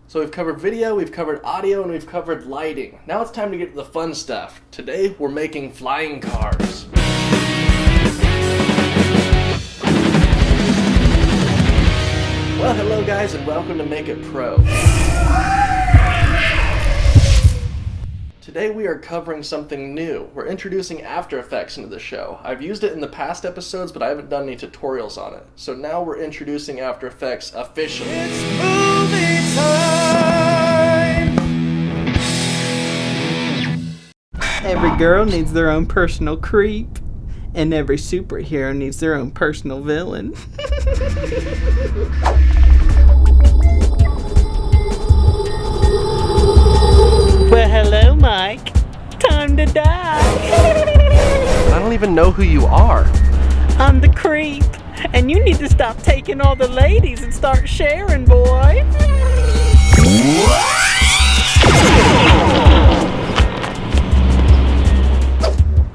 So we've covered video, we've covered audio, and we've covered lighting. Now it's time to get to the fun stuff. Today we're making flying cars. Well, hello guys, and welcome to Make It Pro. Today we are covering something new. We're introducing After Effects into the show. I've used it in the past episodes, but I haven't done any tutorials on it. So now we're introducing After Effects officially. It's movie time! Every girl needs their own personal creep, and every superhero needs their own personal villain. Well, hello, Mike. Time to die. I don't even know who you are. I'm the creep, and you need to stop taking all the ladies and start sharing, boy.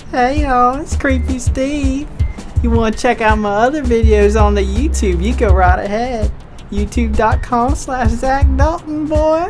Hey y'all, it's Creepy Steve. You want to check out my other videos on the YouTube, you go right ahead. YouTube.com/Zach Dalton, boy.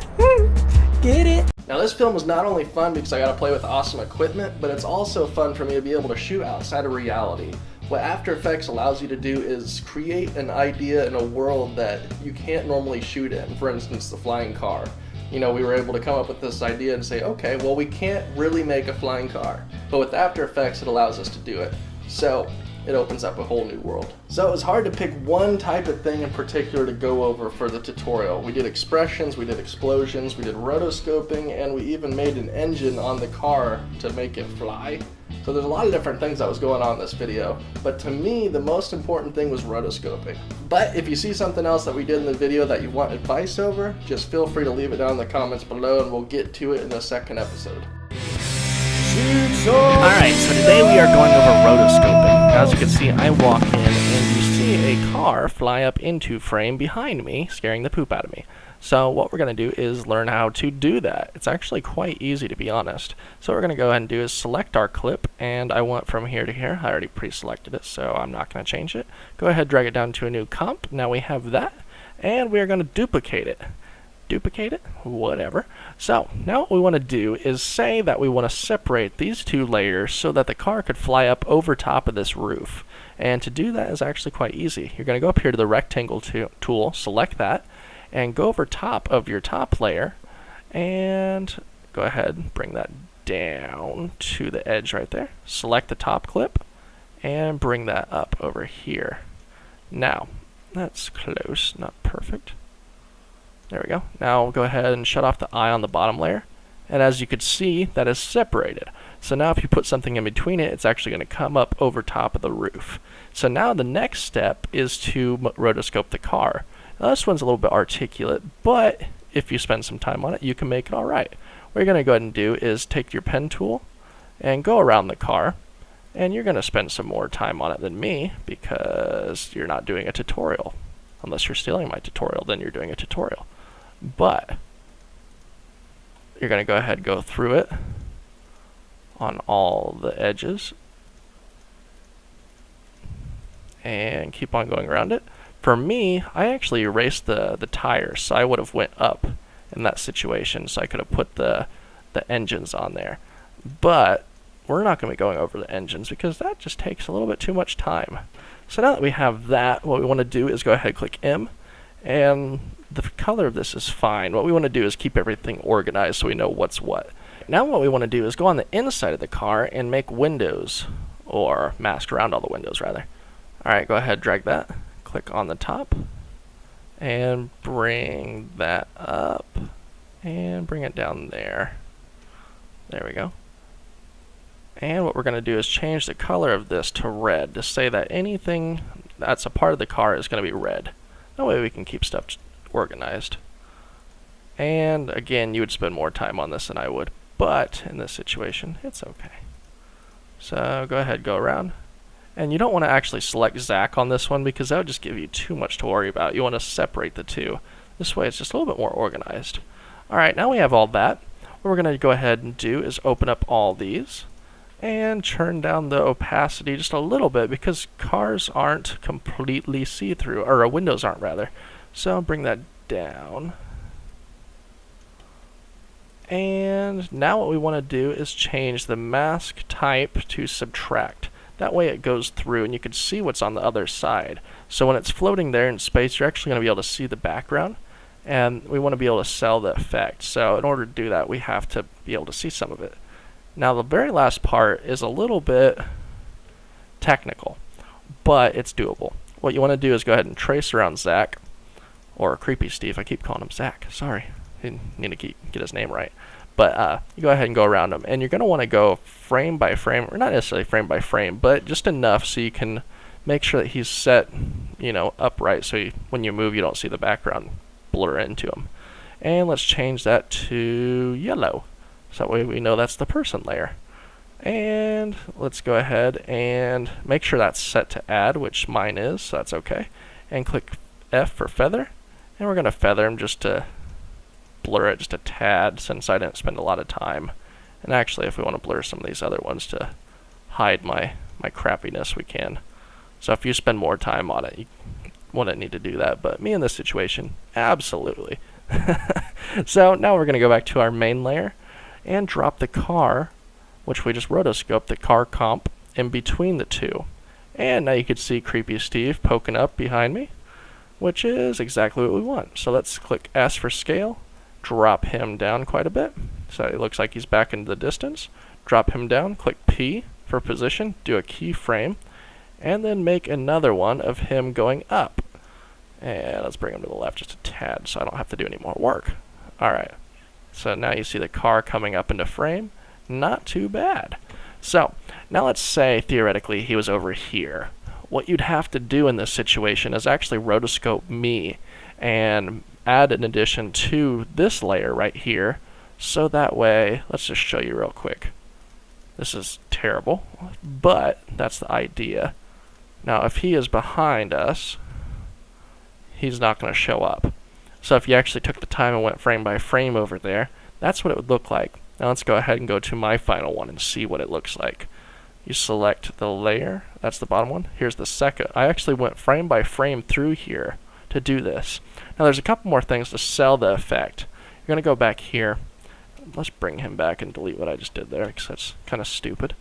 Get it? Now this film is not only fun because I got to play with awesome equipment, but it's also fun for me to be able to shoot outside of reality. What After Effects allows you to do is create an idea in a world that you can't normally shoot in. For instance, the flying car. You know, we were able to come up with this idea and say, okay, well we can't really make a flying car. But with After Effects it allows us to do it. So it opens up a whole new world. So it was hard to pick one type of thing in particular to go over for the tutorial. We did expressions, we did explosions, we did rotoscoping, and we even made an engine on the car to make it fly. So there's a lot of different things that was going on in this video, but to me the most important thing was rotoscoping. But if you see something else that we did in the video that you want advice over, just feel free to leave it down in the comments below and we'll get to it in the second episode. Alright, so today we are going over rotoscoping. As you can see, I walk in and you see a car fly up into frame behind me, scaring the poop out of me. So what we're going to do is learn how to do that. It's actually quite easy, to be honest. So what we're going to go ahead and do is select our clip, and I want from here to here. I already pre-selected it, so I'm not going to change it. Go ahead, drag it down to a new comp. Now we have that, and we are going to duplicate it. Duplicate it? Whatever. So now what we want to do is say that we want to separate these two layers so that the car could fly up over top of this roof. And to do that is actually quite easy. You're going to go up here to the rectangle tool, select that, and go over top of your top layer and go ahead and bring that down to the edge right there. Select the top clip and bring that up over here. Now, that's close, not perfect. There we go. Now we'll go ahead and shut off the eye on the bottom layer. And as you can see, that is separated. So now if you put something in between it, it's actually going to come up over top of the roof. So now the next step is to rotoscope the car. Now this one's a little bit articulate, but if you spend some time on it, you can make it alright. What you're going to go ahead and do is take your pen tool and go around the car. And you're going to spend some more time on it than me because you're not doing a tutorial. Unless you're stealing my tutorial, then you're doing a tutorial. But you're going to go ahead and go through it on all the edges and keep on going around it. For me, I actually erased the tires, so I would have went up in that situation, so I could have put the engines on there. But we're not going to be going over the engines because that just takes a little bit too much time. So now that we have that, what we want to do is go ahead and click M, and the color of this is fine. What we want to do is keep everything organized so we know what's what. Now what we want to do is go on the inside of the car and make windows, or mask around all the windows rather. Alright, go ahead, drag that, click on the top, and bring that up, and bring it down there. There we go. And what we're going to do is change the color of this to red to say that anything that's a part of the car is going to be red. That way we can keep stuff organized. And again, you would spend more time on this than I would, but in this situation, it's okay. So go ahead, go around. And you don't want to actually select Zach on this one because that would just give you too much to worry about. You want to separate the two. This way it's just a little bit more organized. Alright, now we have all that. What we're going to go ahead and do is open up all these and turn down the opacity just a little bit because cars aren't completely see-through, or windows aren't rather. So bring that down. And now what we want to do is change the mask type to subtract. That way it goes through and you can see what's on the other side. So when it's floating there in space, you're actually going to be able to see the background, and we want to be able to sell the effect. So in order to do that, we have to be able to see some of it. Now the very last part is a little bit technical, but it's doable. What you want to do is go ahead and trace around Zach, or Creepy Steve. I keep calling him Zach. Sorry, I need to get his name right. But you go ahead and go around him, and you're going to want to go frame by frame, or not necessarily frame by frame, but just enough so you can make sure that he's set, upright, so when you move, you don't see the background blur into him. And let's change that to yellow, so that way we know that's the person layer. And let's go ahead and make sure that's set to add, which mine is, so that's okay. And click F for feather, and we're going to feather him just to blur it just a tad, since I didn't spend a lot of time. And actually, if we want to blur some of these other ones to hide my crappiness, we can. So if you spend more time on it, you wouldn't need to do that, but me in this situation, absolutely. So now we're going to go back to our main layer and drop the car, which we just rotoscoped, the car comp, in between the two. And now you can see Creepy Steve poking up behind me, which is exactly what we want. So let's click S for scale, drop him down quite a bit, so it looks like he's back into the distance. Drop him down, click P for position, do a keyframe, and then make another one of him going up. And let's bring him to the left just a tad so I don't have to do any more work. Alright, so now you see the car coming up into frame. Not too bad. So now let's say theoretically he was over here. What you'd have to do in this situation is actually rotoscope me and add an addition to this layer right here, so that way, let's just show you real quick. This is terrible, but that's the idea. Now if he is behind us, he's not going to show up. So if you actually took the time and went frame by frame over there, that's what it would look like. Now let's go ahead and go to my final one and see what it looks like. You select the layer, that's the bottom one. Here's the second. I actually went frame by frame through here to do this. Now there's a couple more things to sell the effect. You're going to go back here. Let's bring him back and delete what I just did there, because that's kind of stupid.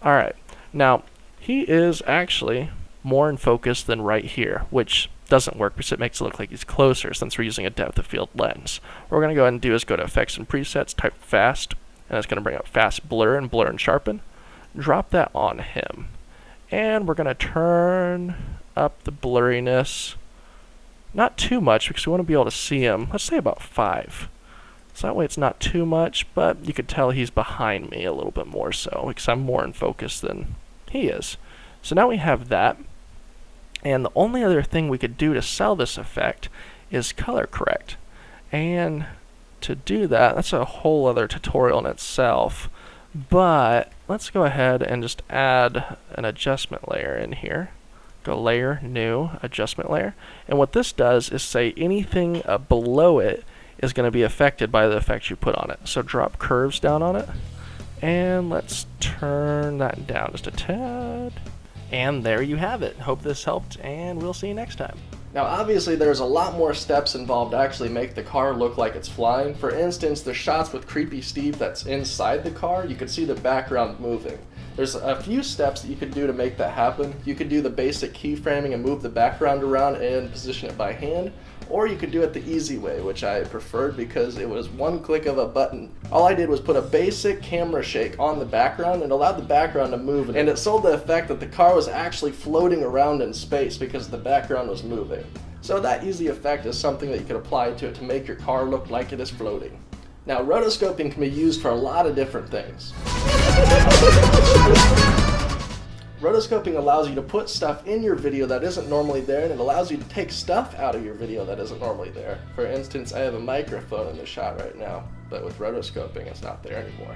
Alright, now he is actually more in focus than right here, which doesn't work because it makes it look like he's closer since we're using a depth of field lens. What we're going to go ahead and do is go to Effects and Presets, type Fast, and it's going to bring up Fast Blur and Sharpen. Drop that on him. And we're going to turn up the blurriness, not too much because we want to be able to see him. Let's say about 5. So that way it's not too much, but you could tell he's behind me a little bit more so, because I'm more in focus than he is. So now we have that. And the only other thing we could do to sell this effect is color correct. And to do that, that's a whole other tutorial in itself. But let's go ahead and just add an adjustment layer in here. Go Layer, New, Adjustment Layer. And what this does is say anything below it is going to be affected by the effect you put on it. So drop curves down on it. And let's turn that down just a tad. And there you have it. Hope this helped, and we'll see you next time. Now obviously there's a lot more steps involved to actually make the car look like it's flying. For instance, the shots with Creepy Steve that's inside the car, you can see the background moving. There's a few steps that you could do to make that happen. You could do the basic keyframing and move the background around and position it by hand, or you could do it the easy way, which I preferred because it was one click of a button. All I did was put a basic camera shake on the background and allowed the background to move, and it sold the effect that the car was actually floating around in space because the background was moving. So that easy effect is something that you could apply to it to make your car look like it is floating. Now, rotoscoping can be used for a lot of different things. Rotoscoping allows you to put stuff in your video that isn't normally there, and it allows you to take stuff out of your video that isn't normally there. For instance, I have a microphone in the shot right now, but with rotoscoping it's not there anymore.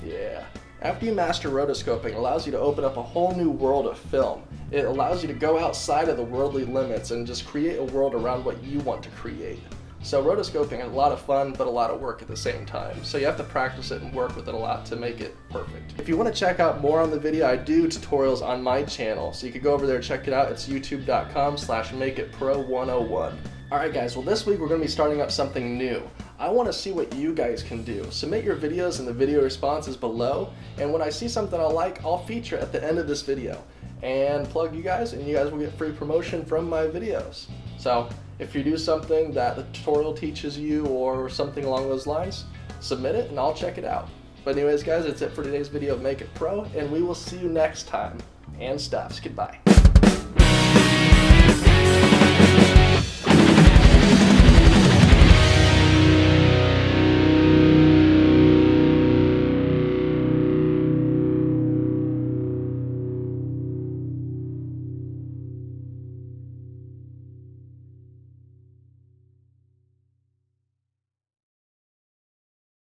Yeah. After you master rotoscoping, it allows you to open up a whole new world of film. It allows you to go outside of the worldly limits and just create a world around what you want to create. So rotoscoping is a lot of fun, but a lot of work at the same time. So you have to practice it and work with it a lot to make it perfect. If you want to check out more on the video, I do tutorials on my channel. So you can go over there and check it out. It's youtube.com/makeitpro101. Alright guys, well this week we're going to be starting up something new. I want to see what you guys can do. Submit your videos in the video responses below, and when I see something I like, I'll feature it at the end of this video and plug you guys, and you guys will get free promotion from my videos. So if you do something that the tutorial teaches you or something along those lines, submit it and I'll check it out. But anyways guys, that's it for today's video of Make It Pro, and we will see you next time. And stuffs, goodbye.